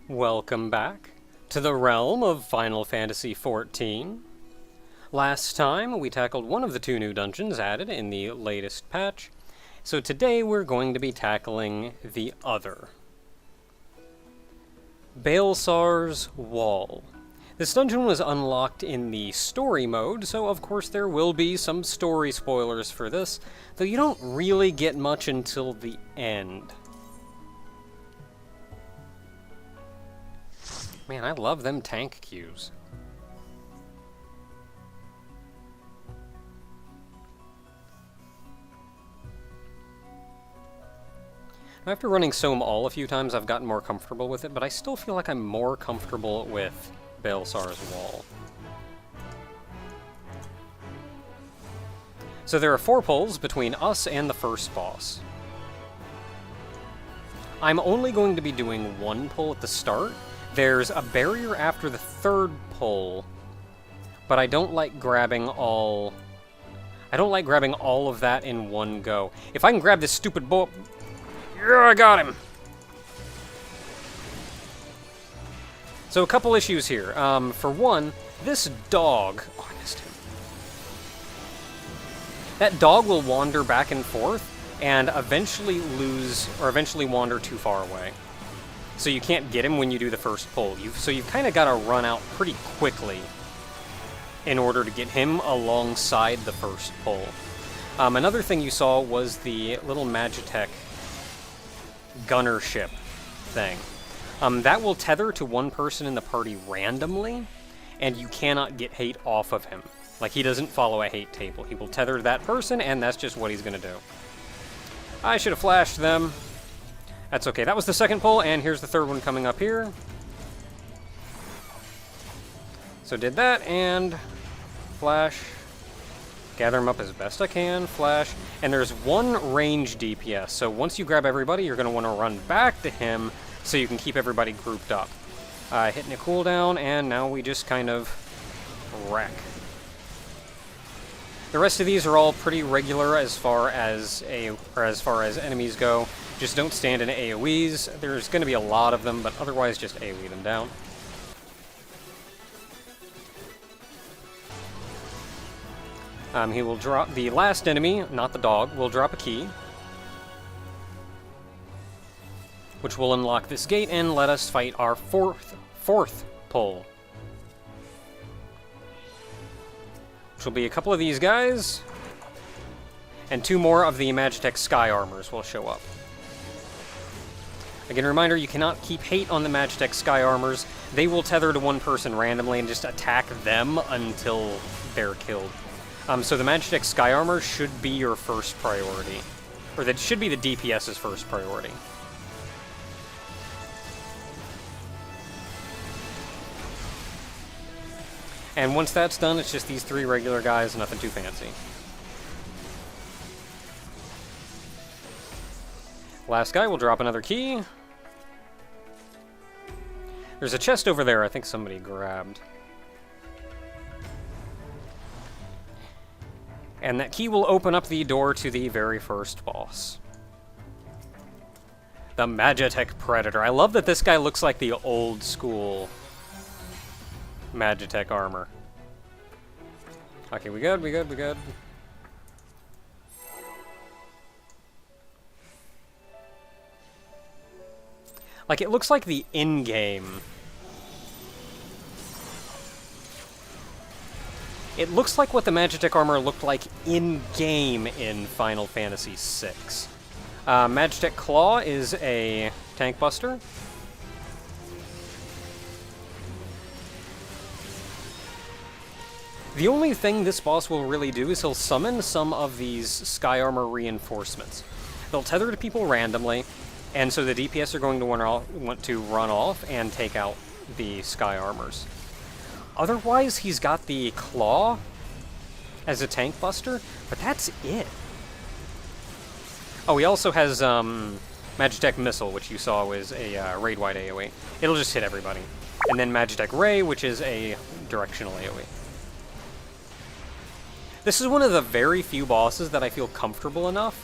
Welcome back to the realm of Final Fantasy XIV. Last time, we tackled one of the two new dungeons added in the latest patch, so today we're going to be tackling the other. Baelsar's Wall. This dungeon was unlocked in the story mode, so of course there will be some story spoilers for this, though you don't really get much until the end. Man, I love them tank queues. After running Sohm All a few times, I've gotten more comfortable with it, but I still feel like I'm more comfortable with Baelsar's Wall. So there are 4 pulls between us and the first boss. I'm only going to be doing 1 pull at the start. There's a barrier after the 3rd pull, but I don't like grabbing all of that in one go. If I can grab this stupid bull... Yeah, I got him! So a couple issues here. For one, this dog... Oh, I missed him. That dog will wander back and forth and eventually wander too far away. So you can't get him when you do the first pull. So you've kind of got to run out pretty quickly in order to get him alongside the first pull. Another thing you saw was the little Magitech gunner ship thing. That will tether to one person in the party randomly, and you cannot get hate off of him. Like, he doesn't follow a hate table. He will tether to that person, and that's just what he's going to do. I should have flashed them. That's okay. That was the 2nd pull, and here's the 3rd one coming up here. So did that, and flash. Gather them up as best I can, flash. And there's 1 range DPS, so once you grab everybody, you're going to want to run back to him so you can keep everybody grouped up. Hitting a cooldown, and now we just kind of wreck. The rest of these are all pretty regular as far as enemies go. Just don't stand in AoEs. There's going to be a lot of them, but otherwise just AoE them down. He will drop... The last enemy, not the dog, will drop a key, which will unlock this gate and let us fight our fourth pull. Which will be a couple of these guys, and 2 more of the Magitek Sky Armors will show up. Again, a reminder, you cannot keep hate on the Magitek Sky Armors. They will tether to one person randomly and just attack them until they're killed. So the Magitek Sky Armor should be your first priority. Or that should be the DPS's first priority. And once that's done, it's just these 3 regular guys, nothing too fancy. Last guy will drop another key. There's a chest over there I think somebody grabbed. And that key will open up the door to the very first boss. The Magitek Predator. I love that this guy looks like the old school Magitek armor. Okay, we good, we good, we good. Like, it looks like the in-game... It looks like what the Magitek armor looked like in-game in Final Fantasy VI. Magitek Claw is a tank buster. The only thing this boss will really do is he'll summon some of these Sky Armor reinforcements. They'll tether to people randomly, and so the DPS are going to want to run off and take out the Sky Armors. Otherwise, he's got the Claw as a tank buster, but that's it. Oh, he also has Magitek Missile, which you saw was a raid-wide AoE. It'll just hit everybody. And then Magitek Ray, which is a directional AoE. This is one of the very few bosses that I feel comfortable enough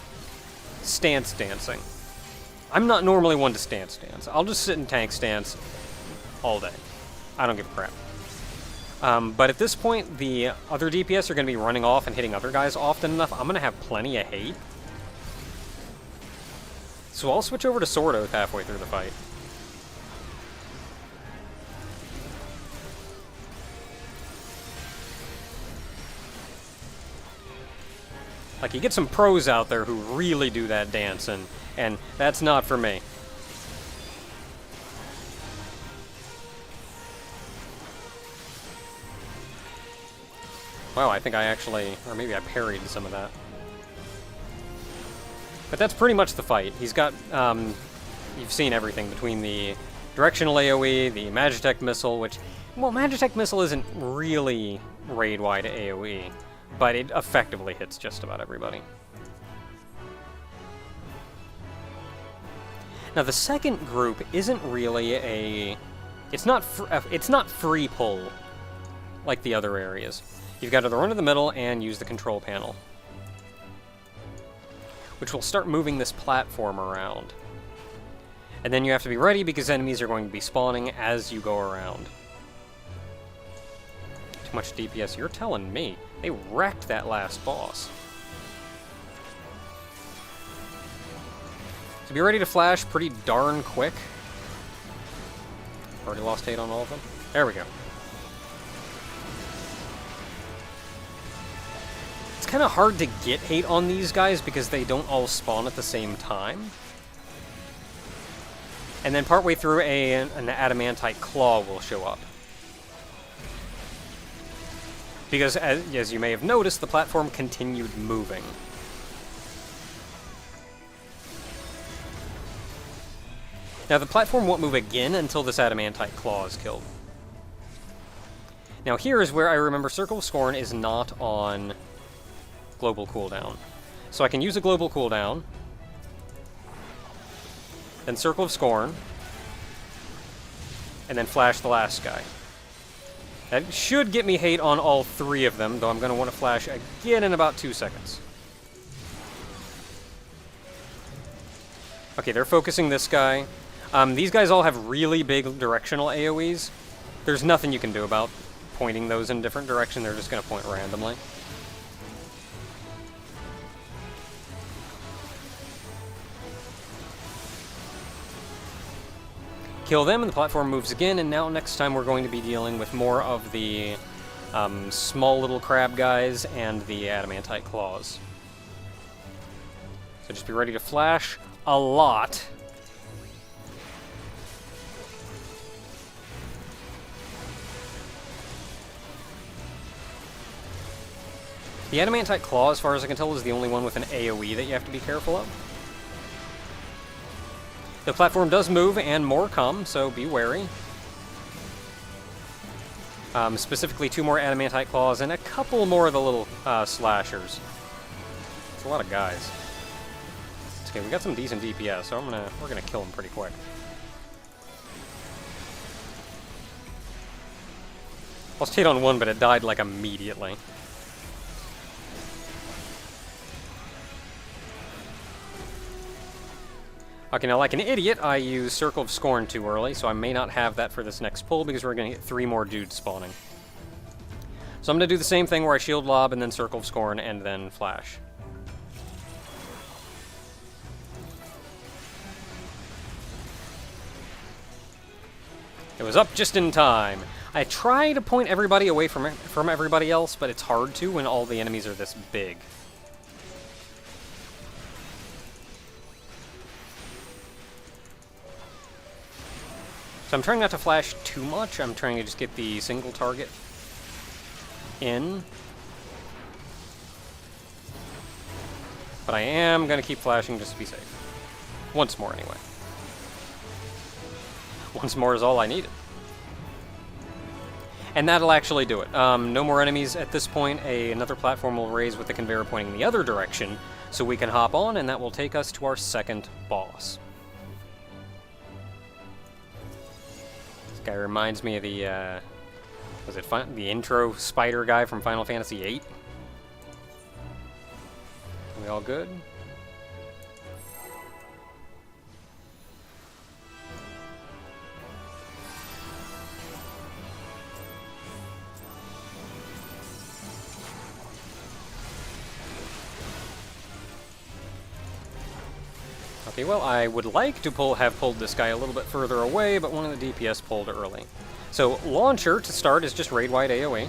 stance dancing. I'm not normally one to stance dance. I'll just sit in tank stance all day. I don't give a crap. But at this point, the other DPS are going to be running off and hitting other guys often enough. I'm going to have plenty of hate. So I'll switch over to Sword Oath halfway through the fight. Like, you get some pros out there who really do that dance, and that's not for me. Wow, I think I actually, or maybe I parried some of that. But that's pretty much the fight. He's got, you've seen everything between the directional AoE, the Magitek Missile, which, well, Magitek Missile isn't really raid-wide AoE, but it effectively hits just about everybody. Now, the second group isn't really a... It's not free pull like the other areas. You've got to run to the middle and use the control panel, which will start moving this platform around. And then you have to be ready because enemies are going to be spawning as you go around. Too much DPS, you're telling me. They wrecked that last boss. So be ready to flash pretty darn quick. Already lost 8 on all of them. There we go. It's kind of hard to get hate on these guys because they don't all spawn at the same time. And then partway through, an adamantite claw will show up. Because, as you may have noticed, the platform continued moving. Now, the platform won't move again until this adamantite claw is killed. Now, here is where I remember Circle of Scorn is not on global cooldown. So I can use a global cooldown, then Circle of Scorn, and then flash the last guy. That should get me hate on all 3 of them, though I'm going to want to flash again in about 2 seconds. Okay, they're focusing this guy. These guys all have really big directional AoEs. There's nothing you can do about pointing those in a different direction. They're just going to point randomly. Kill them, and the platform moves again, and now next time we're going to be dealing with more of the small little crab guys and the adamantite claws. So just be ready to flash a lot. The adamantite claw, as far as I can tell, is the only one with an AoE that you have to be careful of. The platform does move, and more come, so be wary. Specifically, 2 more adamantite claws and a couple more of the little slashers. It's a lot of guys. It's okay, we got some decent DPS, so we're gonna kill them pretty quick. Lost hit on one, but it died like immediately. Okay, now like an idiot, I used Circle of Scorn too early, so I may not have that for this next pull because we're going to get 3 more dudes spawning. So I'm going to do the same thing where I shield lob and then Circle of Scorn and then flash. It was up just in time. I try to point everybody away from everybody else, but it's hard to when all the enemies are this big. So I'm trying not to flash too much. I'm trying to just get the single target in. But I am going to keep flashing just to be safe. Once more, anyway. Once more is all I needed. And that'll actually do it. No more enemies at this point. Another platform will raise with the conveyor pointing in the other direction, so we can hop on, and that will take us to our second boss. Guy reminds me of the, the intro spider guy from Final Fantasy VIII? Are we all good? Okay, well, I would like to have pulled this guy a little bit further away, but one of the DPS pulled early. So, Launcher, to start, is just raid-wide AoE.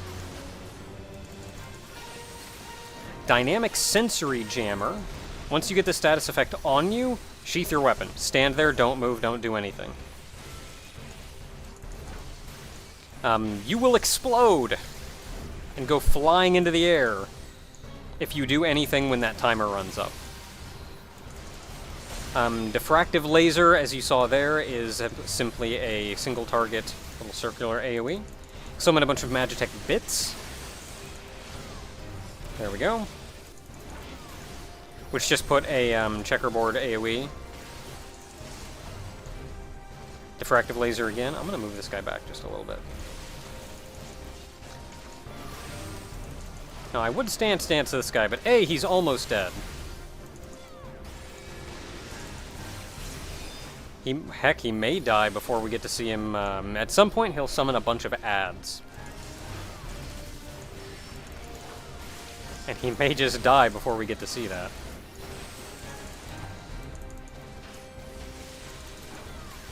Dynamic Sensory Jammer. Once you get the status effect on you, sheath your weapon. Stand there, don't move, don't do anything. You will explode and go flying into the air if you do anything when that timer runs up. Diffractive Laser, as you saw there, is simply a single target, little circular AoE. Summon a bunch of Magitek bits. There we go. Which just put a checkerboard AoE. Diffractive Laser again. I'm going to move this guy back just a little bit. Now, I would stance this guy, but A, he's almost dead. Heck, he may die before we get to see him. At some point, he'll summon a bunch of ads. And he may just die before we get to see that.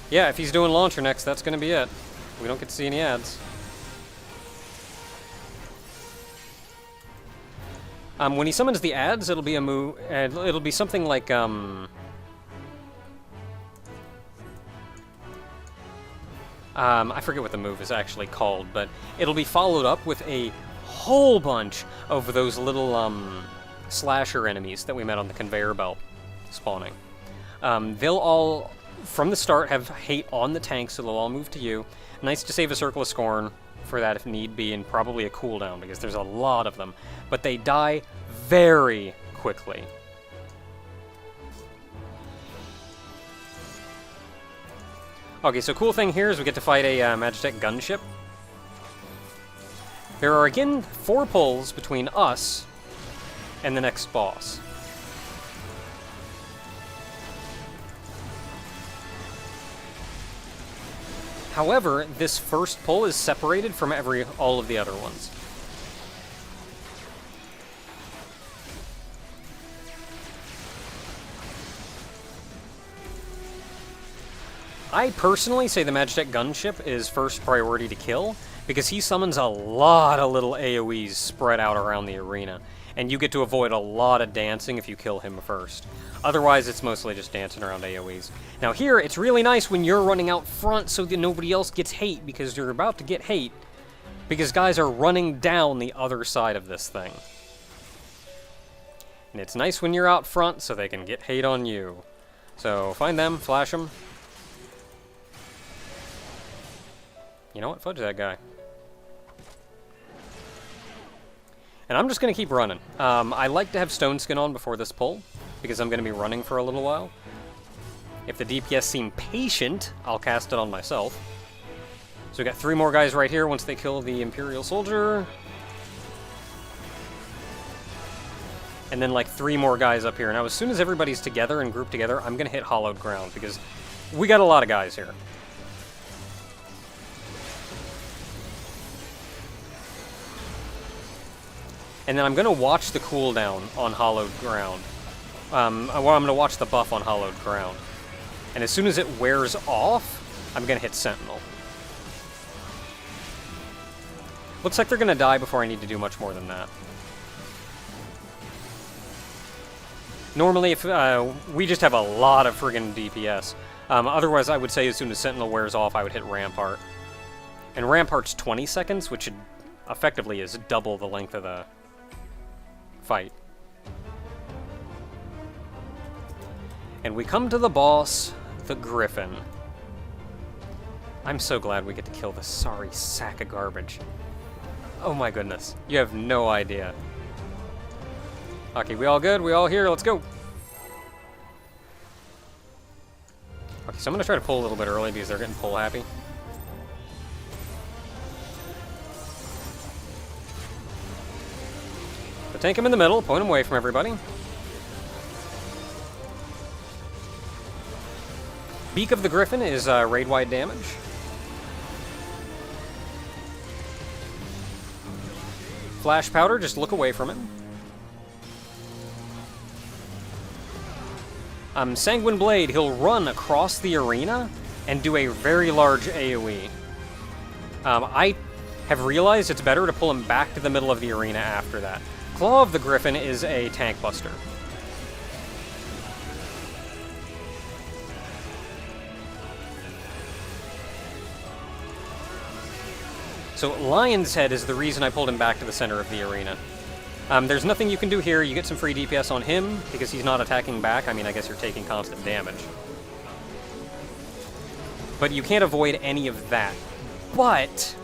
Yeah, if he's doing Launcher next, that's going to be it. We don't get to see any ads. When he summons the ads, it'll be a move. It'll be something like I forget what the move is actually called, but it'll be followed up with a whole bunch of those little slasher enemies that we met on the conveyor belt spawning. They'll all, from the start, have hate on the tank, so they'll all move to you. Nice to save a Circle of Scorn for that if need be, and probably a cooldown, because there's a lot of them. But they die very quickly. Okay, so cool thing here is we get to fight a Magitek gunship. There are again 4 pulls between us and the next boss. However, this first pull is separated from all of the other ones. I personally say the Magitek gunship is first priority to kill, because he summons a lot of little AoEs spread out around the arena, and you get to avoid a lot of dancing if you kill him first. Otherwise, it's mostly just dancing around AoEs. Now here, it's really nice when you're running out front so that nobody else gets hate, because you're about to get hate, because guys are running down the other side of this thing. And it's nice when you're out front so they can get hate on you. So, find them, flash them. You know what? Fudge that guy. And I'm just going to keep running. I like to have Stone Skin on before this pull, because I'm going to be running for a little while. If the DPS seem patient, I'll cast it on myself. So we got 3 more guys right here once they kill the Imperial Soldier. And then like 3 more guys up here. Now as soon as everybody's together and grouped together, I'm going to hit Hollowed Ground, because we got a lot of guys here. And then I'm going to watch the cooldown on Hollowed Ground. I'm going to watch the buff on Hollowed Ground. And as soon as it wears off, I'm going to hit Sentinel. Looks like they're going to die before I need to do much more than that. Normally, if we just have a lot of friggin' DPS. Otherwise, I would say as soon as Sentinel wears off, I would hit Rampart. And Rampart's 20 seconds, which effectively is double the length of the fight. And we come to the boss, the Griffin. I'm so glad we get to kill this sorry sack of garbage. Oh my goodness. You have no idea. Okay, we all good? We all here? Let's go! Okay, so I'm gonna try to pull a little bit early because they're getting pull happy. So tank him in the middle, point him away from everybody. Beak of the Griffin is raid-wide damage. Flash Powder, just look away from it. Sanguine Blade, he'll run across the arena and do a very large AoE. I have realized it's better to pull him back to the middle of the arena after that. Claw of the Griffin is a tank buster. So Lion's Head is the reason I pulled him back to the center of the arena. There's nothing you can do here. You get some free DPS on him because he's not attacking back. I mean, I guess you're taking constant damage. But you can't avoid any of that. But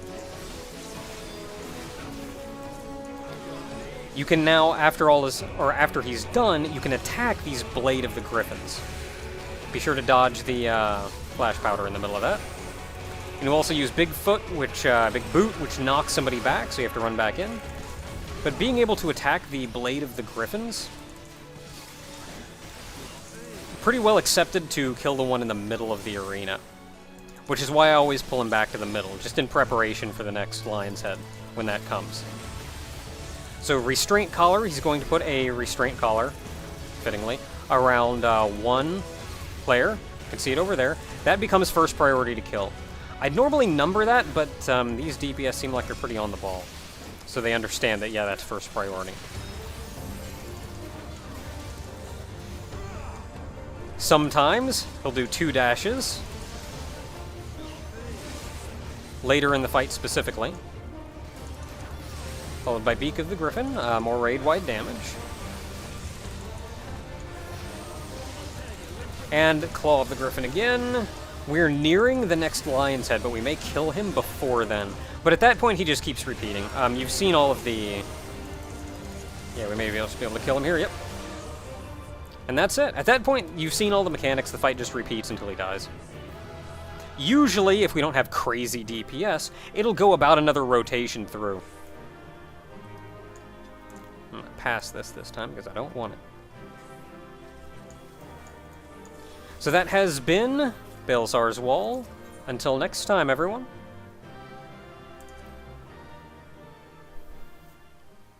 you can now, after he's done, you can attack these Blade of the Griffins. Be sure to dodge the flash powder in the middle of that. And you also use Big Boot, which knocks somebody back, so you have to run back in. But being able to attack the Blade of the Griffins, pretty well accepted to kill the one in the middle of the arena. Which is why I always pull him back to the middle, just in preparation for the next Lion's Head, when that comes. So Restraint Collar, he's going to put a Restraint Collar, fittingly, around one player. You can see it over there. That becomes first priority to kill. I'd normally number that, but these DPS seem like they're pretty on the ball. So they understand that, yeah, that's first priority. Sometimes he'll do 2 dashes. Later in the fight specifically. Followed by Beak of the Griffin, more raid-wide damage. And Claw of the Griffin again. We're nearing the next Lion's Head, but we may kill him before then. But at that point, he just keeps repeating. You've seen all of the... Yeah, we may be able to kill him here, yep. And that's it. At that point, you've seen all the mechanics. The fight just repeats until he dies. Usually, if we don't have crazy DPS, it'll go about another rotation through. I'm gonna pass this time, because I don't want it. So that has been Baelsar's Wall. Until next time, everyone.